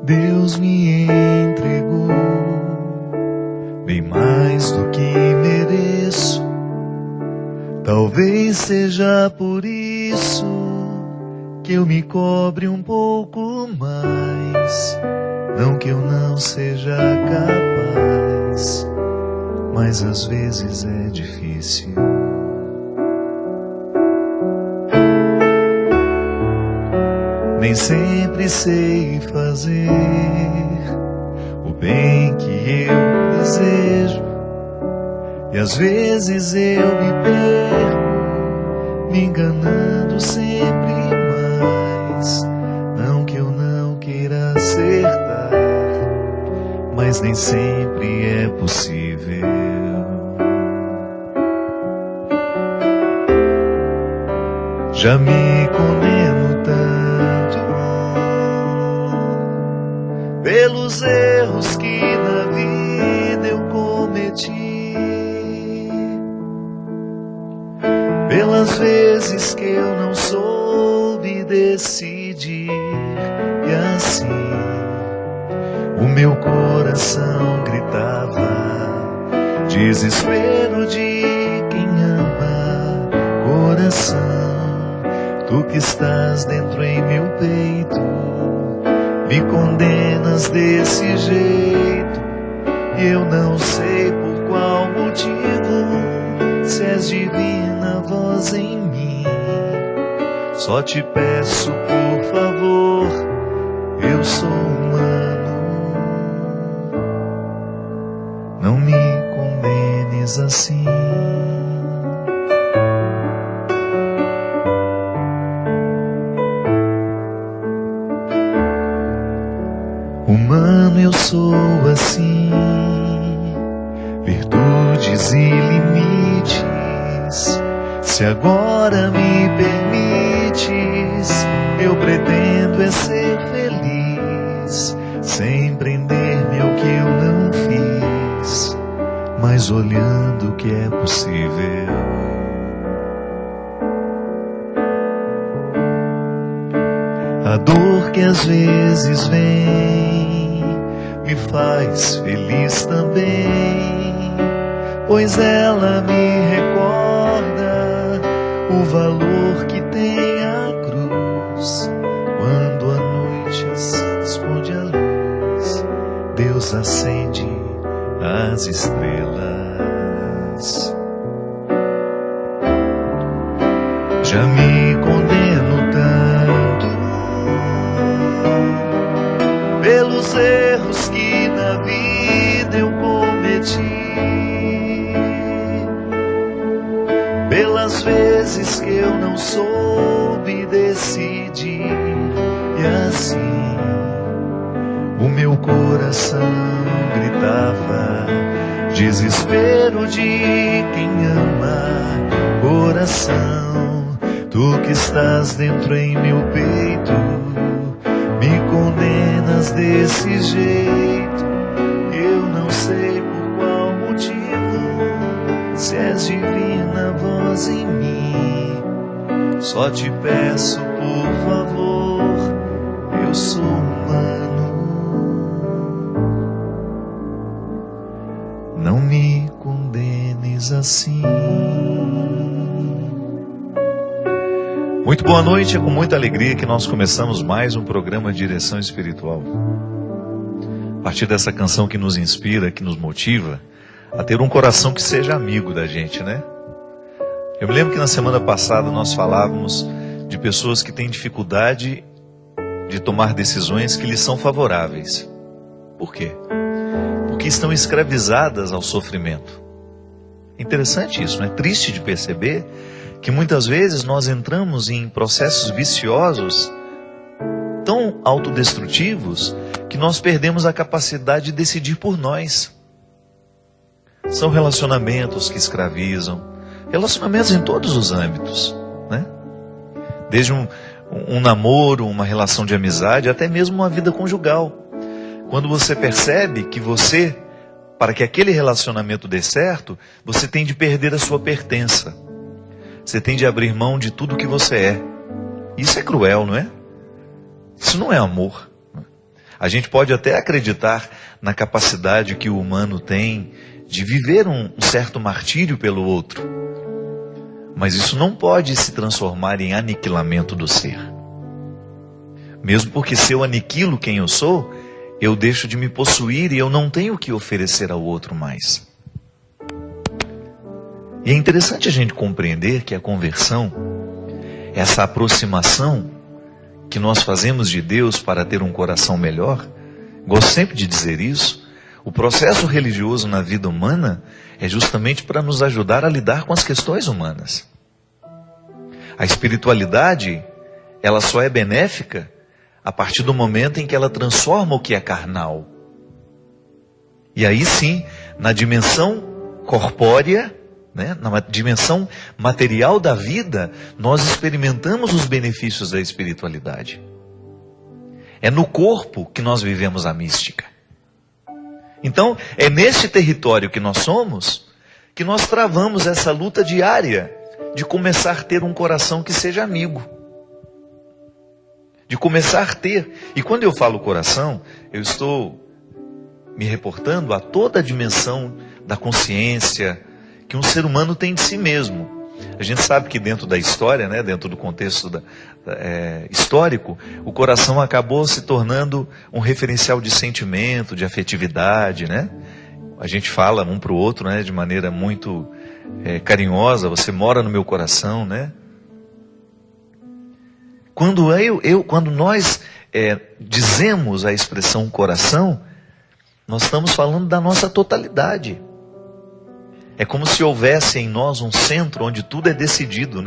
Deus me entregou bem mais do que mereço. Talvez seja por isso que eu me cobre um pouco mais. Não que eu não seja capaz, mas às vezes é difícil. Nem sempre sei fazer o bem que eu desejo, e às vezes eu me perco, me enganando sempre mais. Não que eu não queira acertar, mas nem sempre é possível. Já me condeno tanto pelos erros que na vida eu cometi, pelas vezes que eu não soube decidir, e assim o meu coração gritava, desespero de quem ama. Coração, tu que estás dentro em meu peito, me condenas desse jeito, e eu não sei por qual motivo, se és divina voz em mim. Só te peço, por favor, eu sou humano, não me condenes assim. Humano eu sou assim, virtudes e limites. Se agora me permites, eu pretendo é ser feliz, sem prender-me ao que eu não fiz, mas olhando o que é possível. A dor que às vezes vem me faz feliz também, pois ela me recorda o valor que tem a cruz. Quando a noite esconde a luz, Deus acende as estrelas. Já me condeno tanto pelos erros que na vida eu cometi, pelas vezes que eu não soube decidir, e assim o meu coração gritava, desespero de quem ama. Coração, tu que estás dentro em meu peito, me condenas desse jeito, eu não sei por qual motivo, se és divina voz em mim. Só te peço, por favor, eu sou humano, não me condenes assim. Muito boa noite, é com muita alegria que nós começamos mais um programa de Direção Espiritual. A partir dessa canção que nos inspira, que nos motiva a ter um coração que seja amigo da gente, né? Eu me lembro que na semana passada nós falávamos de pessoas que têm dificuldade de tomar decisões que lhes são favoráveis. Por quê? Porque estão escravizadas ao sofrimento. Interessante isso, não é? Triste de perceber que muitas vezes nós entramos em processos viciosos tão autodestrutivos que nós perdemos a capacidade de decidir por nós. São relacionamentos que escravizam, relacionamentos em todos os âmbitos, né? Desde um namoro, uma relação de amizade, até mesmo uma vida conjugal. Quando você percebe que você, para que aquele relacionamento dê certo, você tem de perder a sua pertença. Você tem de abrir mão de tudo que você é. Isso é cruel, não é? Isso não é amor. A gente pode até acreditar na capacidade que o humano tem de viver um certo martírio pelo outro. Mas isso não pode se transformar em aniquilamento do ser. Mesmo porque se eu aniquilo quem eu sou, eu deixo de me possuir e eu não tenho o que oferecer ao outro mais. E é interessante a gente compreender que a conversão, essa aproximação que nós fazemos de Deus para ter um coração melhor, gosto sempre de dizer isso, o processo religioso na vida humana é justamente para nos ajudar a lidar com as questões humanas. A espiritualidade, ela só é benéfica a partir do momento em que ela transforma o que é carnal. E aí sim, na dimensão corpórea, na dimensão material da vida, nós experimentamos os benefícios da espiritualidade. É no corpo que nós vivemos a mística. Então, é nesse território que nós somos, que nós travamos essa luta diária de começar a ter um coração que seja amigo. De começar a ter. E quando eu falo coração, eu estou me reportando a toda a dimensão da consciência que um ser humano tem de si mesmo. A gente sabe que dentro da história, dentro do contexto histórico, o coração acabou se tornando um referencial de sentimento, de afetividade, A gente fala um para o outro, de maneira muito carinhosa, você mora no meu coração, Quando nós dizemos a expressão coração, nós estamos falando da nossa totalidade. É como se houvesse em nós um centro onde tudo é decidido,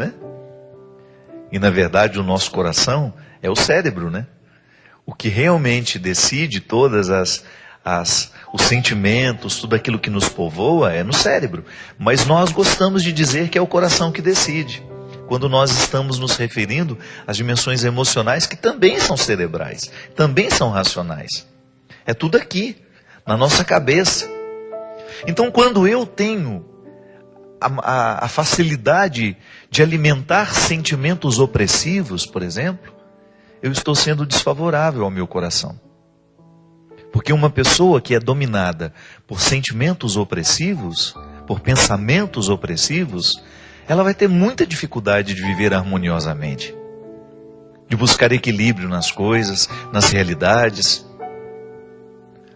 E na verdade o nosso coração é o cérebro, O que realmente decide todas os sentimentos, tudo aquilo que nos povoa é no cérebro. Mas nós gostamos de dizer que é o coração que decide, quando nós estamos nos referindo às dimensões emocionais que também são cerebrais, também são racionais. É tudo aqui, na nossa cabeça. Então, quando eu tenho a facilidade de alimentar sentimentos opressivos, por exemplo, eu estou sendo desfavorável ao meu coração. Porque uma pessoa que é dominada por sentimentos opressivos, por pensamentos opressivos, ela vai ter muita dificuldade de viver harmoniosamente, de buscar equilíbrio nas coisas, nas realidades.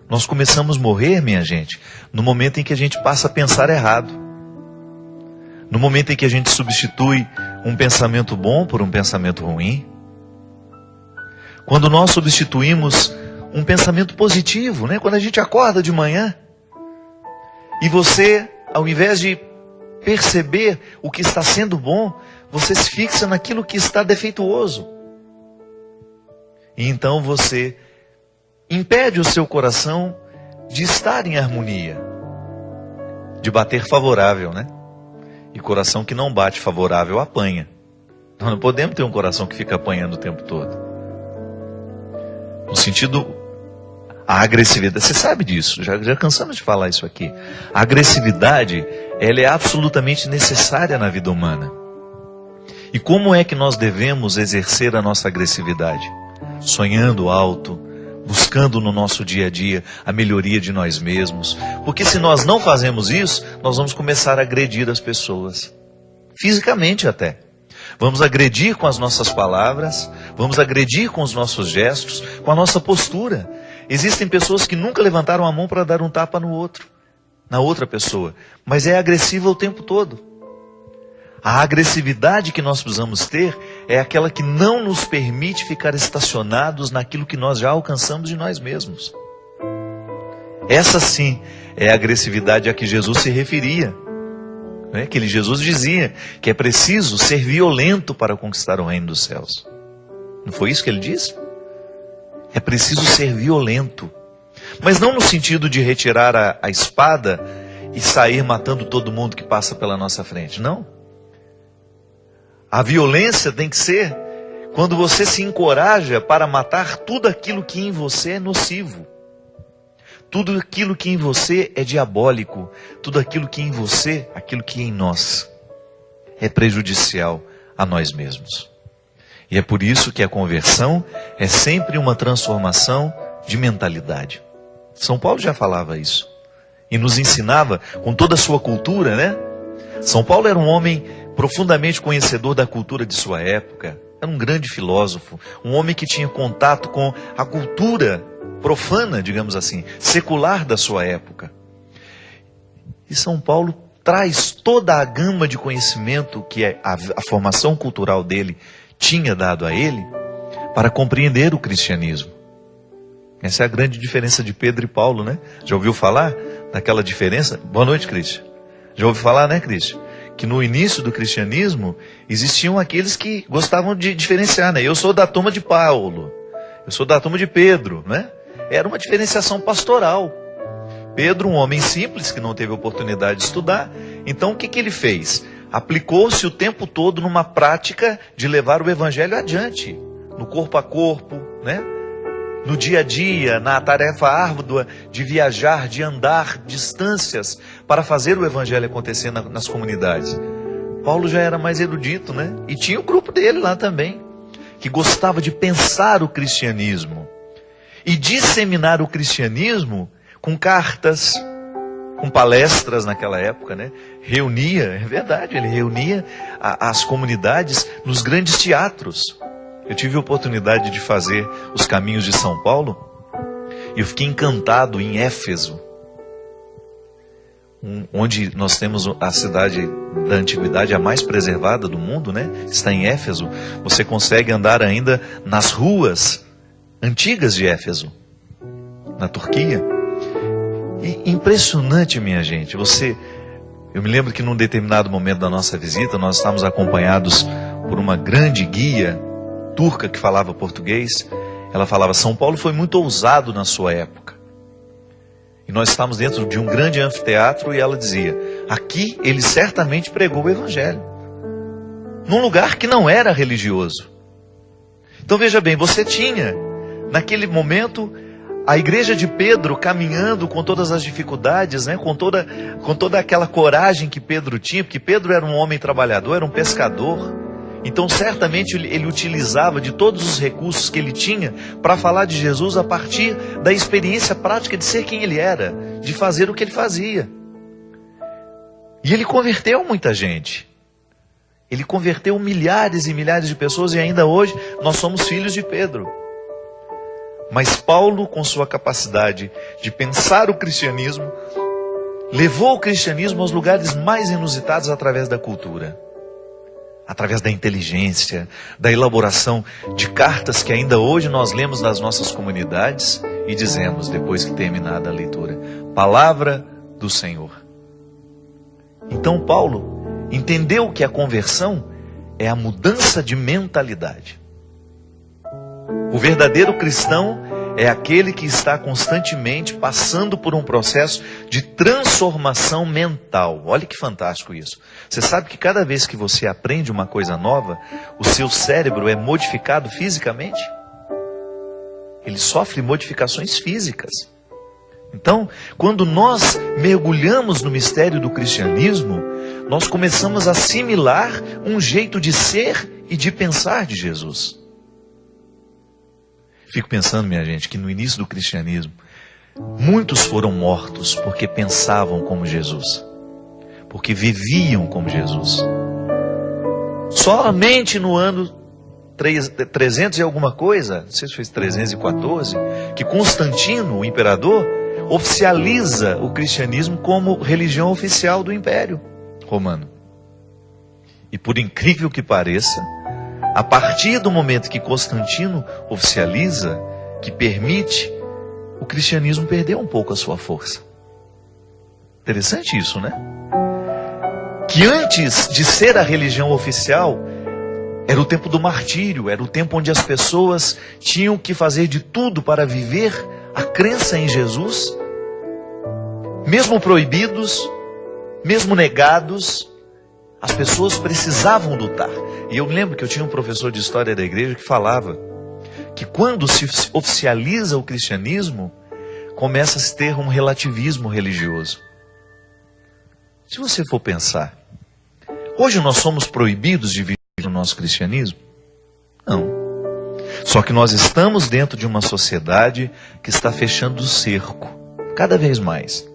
Nós começamos a morrer, minha gente, no momento em que a gente passa a pensar errado. No momento em que a gente substitui um pensamento bom por um pensamento ruim. Quando nós substituímos um pensamento positivo, Quando a gente acorda de manhã e você, ao invés de perceber o que está sendo bom, você se fixa naquilo que está defeituoso. E então você impede o seu coração de estar em harmonia, de bater favorável, E coração que não bate favorável apanha. Nós não podemos ter um coração que fica apanhando o tempo todo. No sentido, a agressividade, você sabe disso, já cansamos de falar isso aqui. A agressividade, ela é absolutamente necessária na vida humana. E como é que nós devemos exercer a nossa agressividade? Sonhando alto, buscando no nosso dia a dia a melhoria de nós mesmos. Porque se nós não fazemos isso, nós vamos começar a agredir as pessoas. Fisicamente até. Vamos agredir com as nossas palavras, vamos agredir com os nossos gestos, com a nossa postura. Existem pessoas que nunca levantaram a mão para dar um tapa no outro, na outra pessoa, mas é agressiva o tempo todo. A agressividade que nós precisamos ter é aquela que não nos permite ficar estacionados naquilo que nós já alcançamos de nós mesmos. Essa sim é a agressividade a que Jesus se referia. Que Jesus dizia que é preciso ser violento para conquistar o reino dos céus. Não foi isso que ele disse? É preciso ser violento. Mas não no sentido de retirar a espada e sair matando todo mundo que passa pela nossa frente. Não. A violência tem que ser quando você se encoraja para matar tudo aquilo que em você é nocivo. Tudo aquilo que em você é diabólico, tudo aquilo que em você, aquilo que em nós é prejudicial a nós mesmos. E é por isso que a conversão é sempre uma transformação de mentalidade. São Paulo já falava isso. E nos ensinava com toda a sua cultura, né? São Paulo era um homem profundamente conhecedor da cultura de sua época. Era um grande filósofo. Um homem que tinha contato com a cultura profana, digamos assim, secular da sua época. E São Paulo traz toda a gama de conhecimento que a formação cultural dele tinha dado a ele para compreender o cristianismo. Essa é a grande diferença de Pedro e Paulo, né? Já ouviu falar daquela diferença? Boa noite, Cristian. Já ouviu falar, né, Cristian? Que no início do cristianismo existiam aqueles que gostavam de diferenciar, né? Eu sou da turma de Paulo, eu sou da turma de Pedro, né? Era uma diferenciação pastoral. Pedro, um homem simples que não teve oportunidade de estudar, então o que ele fez? Aplicou-se o tempo todo numa prática de levar o evangelho adiante, no corpo a corpo, né? No dia a dia, na tarefa árdua de viajar, de andar distâncias para fazer o evangelho acontecer nas comunidades. Paulo já era mais erudito, né? E tinha o grupo dele lá também, que gostava de pensar o cristianismo e disseminar o cristianismo com cartas, com palestras naquela época, né? Reunia, é verdade, ele reunia as comunidades nos grandes teatros. Eu tive a oportunidade de fazer os caminhos de São Paulo e eu fiquei encantado em Éfeso, onde nós temos a cidade da antiguidade, a mais preservada do mundo, né? Está em Éfeso. Você consegue andar ainda nas ruas antigas de Éfeso, na Turquia. E impressionante, minha gente. Eu me lembro que num determinado momento da nossa visita, nós estávamos acompanhados por uma grande guia turca que falava português. Ela falava: São Paulo foi muito ousado na sua época. E nós estávamos dentro de um grande anfiteatro e ela dizia: aqui ele certamente pregou o evangelho, num lugar que não era religioso. Então veja bem, você tinha naquele momento a igreja de Pedro caminhando com todas as dificuldades, né? com toda aquela coragem que Pedro tinha, porque Pedro era um homem trabalhador, era um pescador. Então certamente ele utilizava de todos os recursos que ele tinha para falar de Jesus a partir da experiência prática de ser quem ele era, de fazer o que ele fazia. E ele converteu muita gente. Ele converteu milhares e milhares de pessoas e ainda hoje nós somos filhos de Pedro. Mas Paulo, com sua capacidade de pensar o cristianismo, levou o cristianismo aos lugares mais inusitados através da cultura. Através da inteligência, da elaboração de cartas que ainda hoje nós lemos nas nossas comunidades e dizemos, depois que terminada a leitura: Palavra do Senhor. Então Paulo entendeu que a conversão é a mudança de mentalidade. O verdadeiro cristão é aquele que está constantemente passando por um processo de transformação mental. Olha que fantástico isso. Você sabe que cada vez que você aprende uma coisa nova, o seu cérebro é modificado fisicamente? Ele sofre modificações físicas. Então, quando nós mergulhamos no mistério do cristianismo, nós começamos a assimilar um jeito de ser e de pensar de Jesus. Fico pensando, minha gente, que no início do cristianismo, muitos foram mortos porque pensavam como Jesus, porque viviam como Jesus. Somente no ano 300 e alguma coisa, não sei se foi 314, que Constantino, o imperador, oficializa o cristianismo como religião oficial do Império Romano. E por incrível que pareça, a partir do momento que Constantino oficializa, que permite, o cristianismo perdeu um pouco a sua força. Interessante isso, né? Que antes de ser a religião oficial, era o tempo do martírio, era o tempo onde as pessoas tinham que fazer de tudo para viver a crença em Jesus, mesmo proibidos, mesmo negados, as pessoas precisavam lutar. E eu lembro que eu tinha um professor de história da igreja que falava que quando se oficializa o cristianismo, começa a se ter um relativismo religioso. Se você for pensar, hoje nós somos proibidos de viver o nosso cristianismo? Não. Só que nós estamos dentro de uma sociedade que está fechando o cerco, cada vez mais.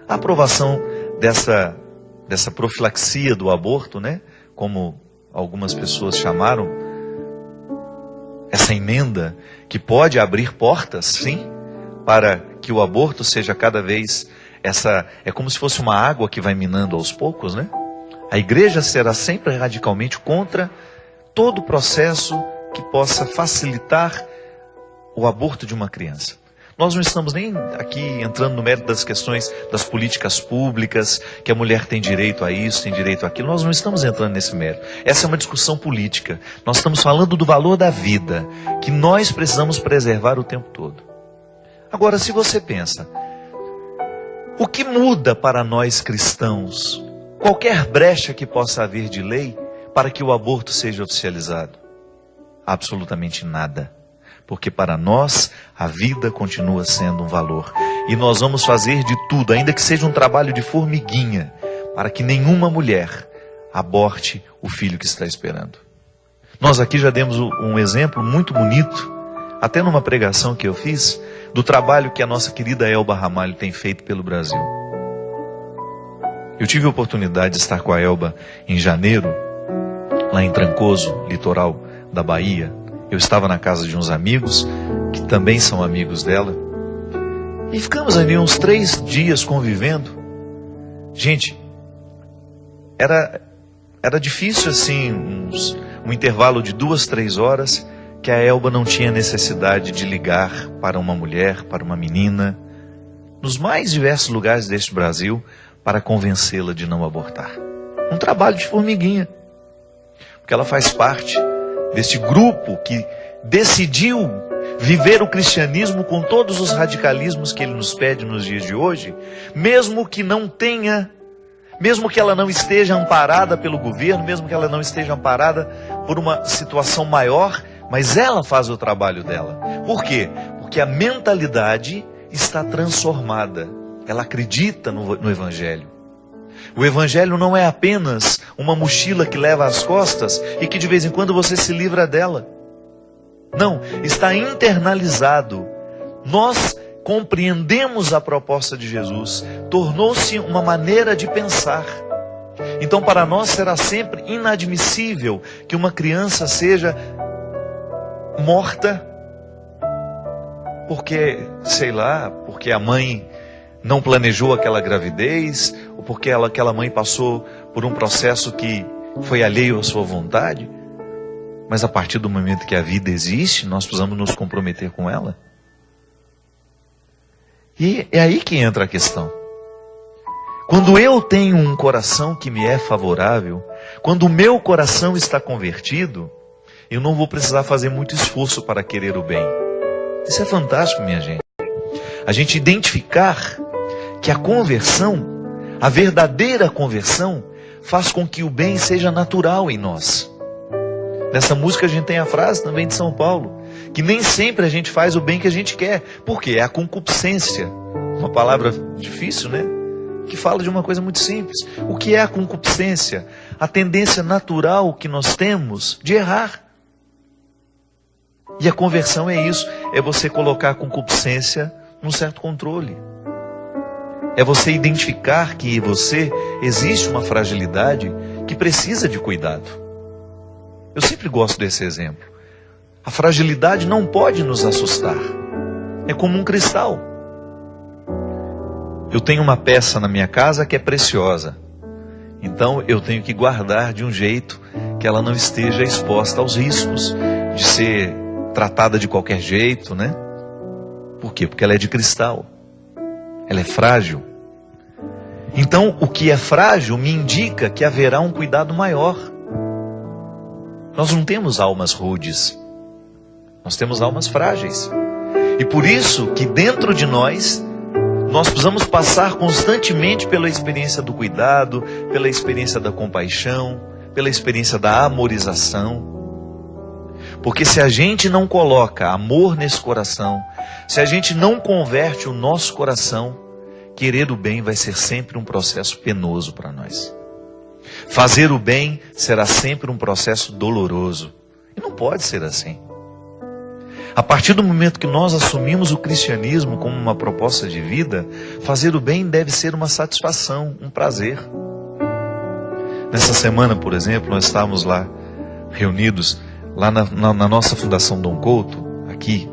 A aprovação dessa profilaxia do aborto, né? Como algumas pessoas chamaram, essa emenda que pode abrir portas, sim, para que o aborto seja cada vez é como se fosse uma água que vai minando aos poucos, né? A igreja será sempre radicalmente contra todo o processo que possa facilitar o aborto de uma criança. Nós não estamos nem aqui entrando no mérito das questões das políticas públicas, que a mulher tem direito a isso, tem direito àquilo. Nós não estamos entrando nesse mérito. Essa é uma discussão política. Nós estamos falando do valor da vida, que nós precisamos preservar o tempo todo. Agora, se você pensa, o que muda para nós cristãos qualquer brecha que possa haver de lei para que o aborto seja oficializado? Absolutamente nada. Porque para nós a vida continua sendo um valor. E nós vamos fazer de tudo, ainda que seja um trabalho de formiguinha, para que nenhuma mulher aborte o filho que está esperando. Nós aqui já demos um exemplo muito bonito, até numa pregação que eu fiz, do trabalho que a nossa querida Elba Ramalho tem feito pelo Brasil. Eu tive a oportunidade de estar com a Elba em janeiro, lá em Trancoso, litoral da Bahia. Eu estava na casa de uns amigos, que também são amigos dela, e ficamos ali uns 3 dias convivendo. Gente, era difícil assim, um intervalo de 2, 3 horas, que a Elba não tinha necessidade de ligar para uma mulher, para uma menina, nos mais diversos lugares deste Brasil, para convencê-la de não abortar. Um trabalho de formiguinha, porque ela faz parte deste grupo que decidiu viver o cristianismo com todos os radicalismos que ele nos pede nos dias de hoje, mesmo que ela não esteja amparada pelo governo, mesmo que ela não esteja amparada por uma situação maior, mas ela faz o trabalho dela. Por quê? Porque a mentalidade está transformada. Ela acredita no Evangelho. O Evangelho não é apenas uma mochila que leva às costas e que de vez em quando você se livra dela. Não, está internalizado. Nós compreendemos a proposta de Jesus. Tornou-se uma maneira de pensar. Então para nós será sempre inadmissível que uma criança seja morta porque, sei lá, porque a mãe não planejou aquela gravidez, ou porque aquela mãe passou por um processo que foi alheio à sua vontade. Mas a partir do momento que a vida existe, nós precisamos nos comprometer com ela. E é aí que entra a questão. Quando eu tenho um coração que me é favorável, quando o meu coração está convertido, eu não vou precisar fazer muito esforço para querer o bem. Isso é fantástico, minha gente. A gente identificar que a conversão, a verdadeira conversão, faz com que o bem seja natural em nós. Nessa música a gente tem a frase também de São Paulo, que nem sempre a gente faz o bem que a gente quer. Por quê? É a concupiscência. Uma palavra difícil, né? Que fala de uma coisa muito simples. O que é a concupiscência? A tendência natural que nós temos de errar. E a conversão é isso. É você colocar a concupiscência num certo controle. É você identificar que em você existe uma fragilidade que precisa de cuidado. Eu sempre gosto desse exemplo. A fragilidade não pode nos assustar. É como um cristal. Eu tenho uma peça na minha casa que é preciosa. Então eu tenho que guardar de um jeito que ela não esteja exposta aos riscos de ser tratada de qualquer jeito, né? Por quê? Porque ela é de cristal. Ela é frágil. Então o que é frágil me indica que haverá um cuidado maior. Nós não temos almas rudes. Nós temos almas frágeis. E por isso que dentro de nós precisamos passar constantemente pela experiência do cuidado, pela experiência da compaixão, pela experiência da amorização. Porque se a gente não coloca amor nesse coração, se a gente não converte o nosso coração, querer o bem vai ser sempre um processo penoso para nós. Fazer o bem será sempre um processo doloroso. E não pode ser assim. A partir do momento que nós assumimos o cristianismo como uma proposta de vida, fazer o bem deve ser uma satisfação, um prazer. Nessa semana, por exemplo, nós estávamos lá reunidos, lá na nossa Fundação Dom Couto, aqui,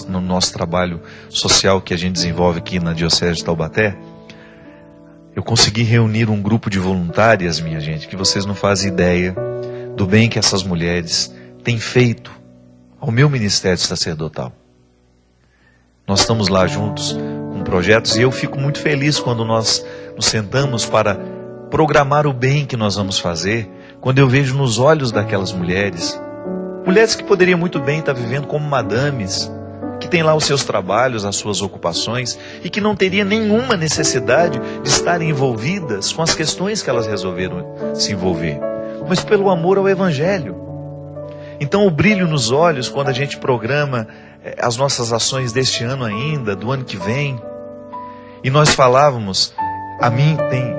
no nosso trabalho social que a gente desenvolve aqui na Diocese de Taubaté. Eu consegui reunir um grupo de voluntárias, minha gente, que vocês não fazem ideia do bem que essas mulheres têm feito ao meu ministério sacerdotal. Nós estamos lá juntos com projetos e eu fico muito feliz quando nós nos sentamos para programar o bem que nós vamos fazer, quando eu vejo nos olhos daquelas mulheres que poderiam muito bem estar vivendo como madames, que têm lá os seus trabalhos, as suas ocupações, e que não teria nenhuma necessidade de estarem envolvidas com as questões que elas resolveram se envolver, mas pelo amor ao Evangelho. Então o brilho nos olhos quando a gente programa as nossas ações deste ano ainda, do ano que vem, e nós falávamos, a mim tem,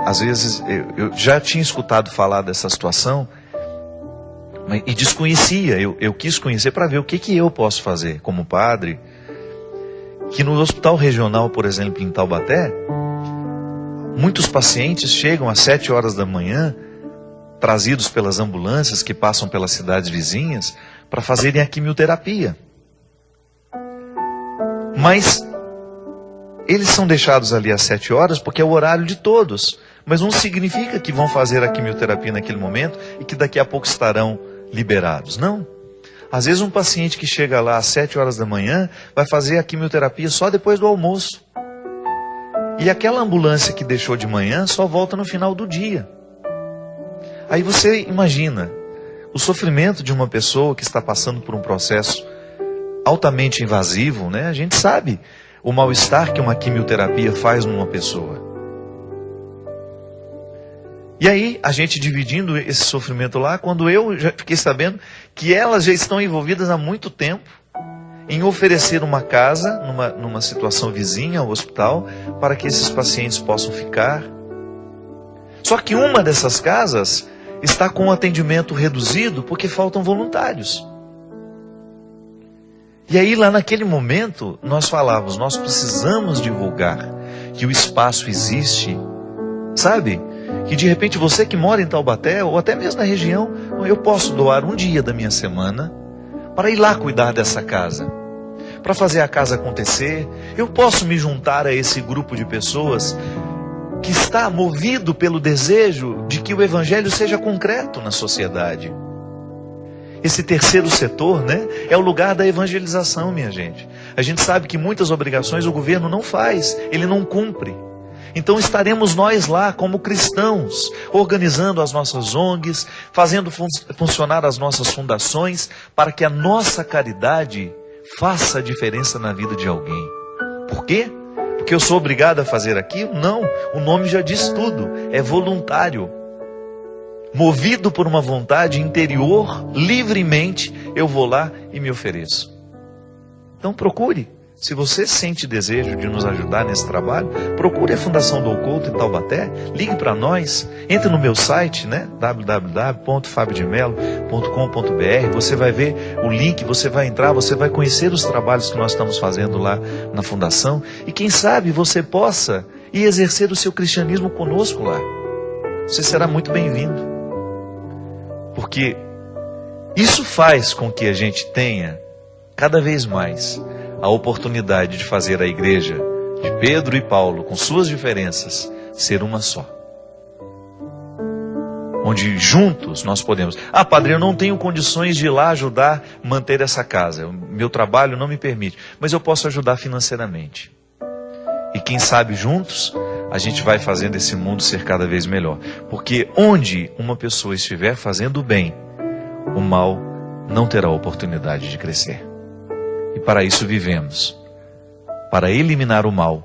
às vezes, eu já tinha escutado falar dessa situação, e desconhecia, eu quis conhecer para ver o que eu posso fazer como padre, que no hospital regional, por exemplo, em Taubaté, muitos pacientes chegam às 7 horas da manhã, trazidos pelas ambulâncias que passam pelas cidades vizinhas, para fazerem a quimioterapia. Mas eles são deixados ali às 7 horas porque é o horário de todos, mas não significa que vão fazer a quimioterapia naquele momento e que daqui a pouco estarão liberados. Não. Às vezes um paciente que chega lá às 7 horas da manhã vai fazer a quimioterapia só depois do almoço. E aquela ambulância que deixou de manhã só volta no final do dia. Aí você imagina o sofrimento de uma pessoa que está passando por um processo altamente invasivo, né? A gente sabe o mal-estar que uma quimioterapia faz numa pessoa. E aí, a gente dividindo esse sofrimento lá, quando eu já fiquei sabendo que elas já estão envolvidas há muito tempo em oferecer uma casa, numa situação vizinha ao hospital, para que esses pacientes possam ficar. Só que uma dessas casas está com o atendimento reduzido porque faltam voluntários. E aí, lá naquele momento, nós falávamos, nós precisamos divulgar que o espaço existe, sabe? Que de repente você que mora em Taubaté, ou até mesmo na região, eu posso doar um dia da minha semana para ir lá cuidar dessa casa, para fazer a casa acontecer. Eu posso me juntar a esse grupo de pessoas que está movido pelo desejo de que o Evangelho seja concreto na sociedade. Esse terceiro setor, né, é o lugar da evangelização, minha gente. A gente sabe que muitas obrigações o governo não faz, ele não cumpre. Então estaremos nós lá como cristãos, organizando as nossas ONGs, fazendo funcionar as nossas fundações, para que a nossa caridade faça a diferença na vida de alguém. Por quê? Porque eu sou obrigado a fazer aquilo? Não, o nome já diz tudo, é voluntário. Movido por uma vontade interior, livremente, eu vou lá e me ofereço. Então procure. Se você sente desejo de nos ajudar nesse trabalho, procure a Fundação Dom Couto em Taubaté, ligue para nós, entre no meu site, né, www.fabiodemelo.com.br, você vai ver o link, você vai entrar, você vai conhecer os trabalhos que nós estamos fazendo lá na Fundação, e quem sabe você possa ir exercer o seu cristianismo conosco lá. Você será muito bem-vindo, porque isso faz com que a gente tenha cada vez mais a oportunidade de fazer a igreja de Pedro e Paulo, com suas diferenças, ser uma só. Onde juntos nós podemos... Ah, padre, eu não tenho condições de ir lá ajudar a manter essa casa. O meu trabalho não me permite. Mas eu posso ajudar financeiramente. E quem sabe juntos, a gente vai fazendo esse mundo ser cada vez melhor. Porque onde uma pessoa estiver fazendo o bem, o mal não terá oportunidade de crescer. E para isso vivemos, para eliminar o mal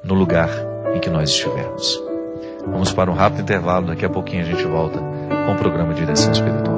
no lugar em que nós estivermos. Vamos para um rápido intervalo, daqui a pouquinho a gente volta com o programa Direção Espiritual.